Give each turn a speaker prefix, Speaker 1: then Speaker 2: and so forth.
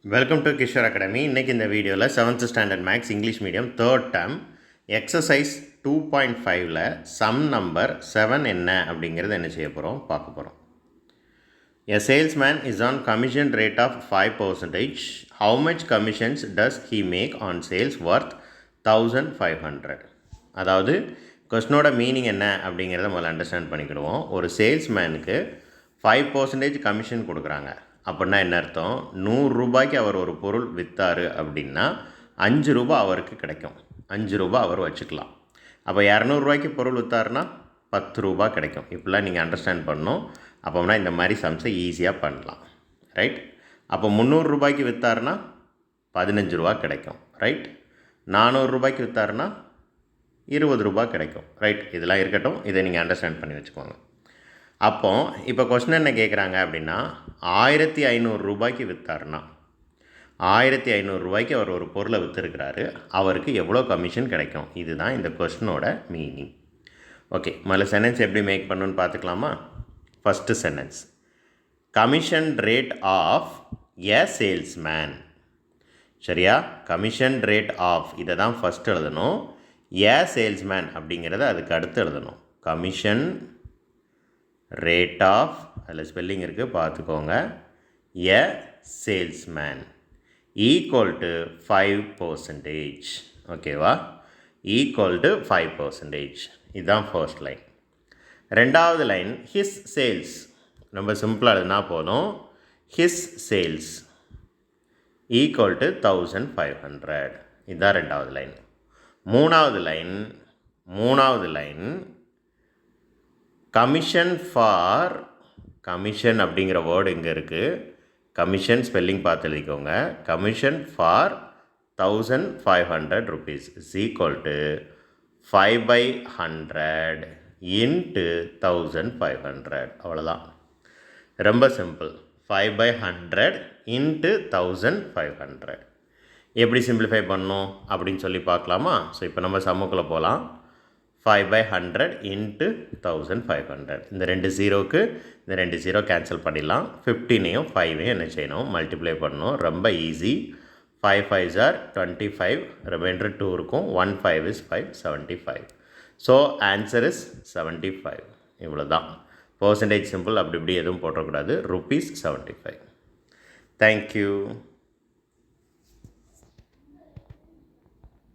Speaker 1: Welcome to Kishore academy. இன்றைக்கி இந்த வீடியோவில் 7th standard maths English medium 3rd term exercise 2.5ல் சம் நம்பர் 7 என்ன அப்படிங்கிறது என்ன செய்ய போகிறோம் பார்க்க போகிறோம். A salesman is on commission rate of 5%. How much commissions does he make on sales worth 1500? அதாவது கொஸ்டினோட மீனிங் என்ன அப்படிங்கிறத முதல்ல அண்டர்ஸ்டாண்ட் பண்ணிக்கிடுவோம். ஒரு சேல்ஸ்மேனுக்கு 5% கமிஷன் கொடுக்குறாங்க. அப்படின்னா என்ன அர்த்தம்? 100 ரூபாய்க்கு அவர் ஒரு பொருள் விற்றார் அப்படின்னா 5 ரூபா அவருக்கு கிடைக்கும். 5 ரூபா அவர் வச்சுக்கலாம். அப்போ 200 ரூபாய்க்கு பொருள் விற்றாருன்னா 10 ரூபா கிடைக்கும். இப்படிலாம் நீங்கள் அண்டர்ஸ்டாண்ட் பண்ணணும். அப்போம்னா இந்த மாதிரி சம்ஸை ஈஸியாக பண்ணலாம். ரைட்? அப்போ 300 ரூபாய்க்கு விற்றாருன்னா 15 ரூபா கிடைக்கும். ரைட்? 400 ரூபாய்க்கு விற்றாருன்னா 20 ரூபா கிடைக்கும். ரைட்? இதெல்லாம் இருக்கட்டும். இதை நீங்கள் அண்டர்ஸ்டாண்ட் பண்ணி வச்சுக்கோங்க. அப்போ இப்போ கொஸ்டின் என்ன கேட்குறாங்க அப்படின்னா 1500 ரூபாய்க்கு விற்றாருன்னா 1500 ரூபாய்க்கு அவர் ஒரு பொருளை விற்றுருக்கிறாரு. அவருக்கு எவ்வளோ கமிஷன் கிடைக்கும்? இதுதான் இந்த கொஸ்டினோட மீனிங். ஓகே, முதல்ல சென்டென்ஸ் எப்படி மேக் பண்ணணுன்னு பார்த்துக்கலாமா? First sentence, commission rate of a salesman. சரியா? கமிஷன் ரேட் ஆஃப் இதை தான் ஃபஸ்ட் எழுதணும். எ சேல்ஸ்மேன் அப்படிங்கிறத அதுக்கு அடுத்து எழுதணும். கமிஷன் ரேட் ஆஃப், அதில் ஸ்பெல்லிங் இருக்குது பார்த்துக்கோங்க, எ சேல்ஸ்மேன் ஈக்குவல் டு 5%. ஓகேவா? Equal to 5%. இதுதான் ஃபர்ஸ்ட் லைன். ரெண்டாவது லைன், ஹிஸ் சேல்ஸ். ரொம்ப சிம்பிளாக எழுதுனா போதும். His sales equal to 1500. இதுதான் ரெண்டாவது லைன். மூணாவது லைன் கமிஷன் ஃபார், கமிஷன் அப்படிங்கிற வேர்டு இங்கே இருக்குது. கமிஷன் ஸ்பெல்லிங் பார்த்து எழுதிக்கோங்க. Commission for 1500 rupees is equal to 5/100 into 1500. அவ்வளோதான், ரொம்ப சிம்பிள். 5/100 இன்ட்டு 1500 எப்படி சிம்பிளிஃபை பண்ணணும் அப்படின்னு சொல்லி பார்க்கலாமா? ஸோ இப்போ நம்ம சம்முக்குள்ளே போகலாம். 5/100 இன்ட்டு 1500. இந்த 2 ஜீரோக்கு இந்த 2 ஜீரோ கேன்சல் பண்ணிடலாம். 15ஐயும் 5ஐயும் என்ன செய்யணும்? மல்டிப்ளை பண்ணணும். ரொம்ப ஈஸி. 5 5s are 25. ரிமைண்டர் 2 இருக்கும். 1 5 is 5, 75. So answer is 75. இவ்வளோ தான். பர்சன்டேஜ் சிம்பிள் அப்படி இப்படி எதுவும் போட்டக்கூடாது. ₹75. தேங்க்யூ.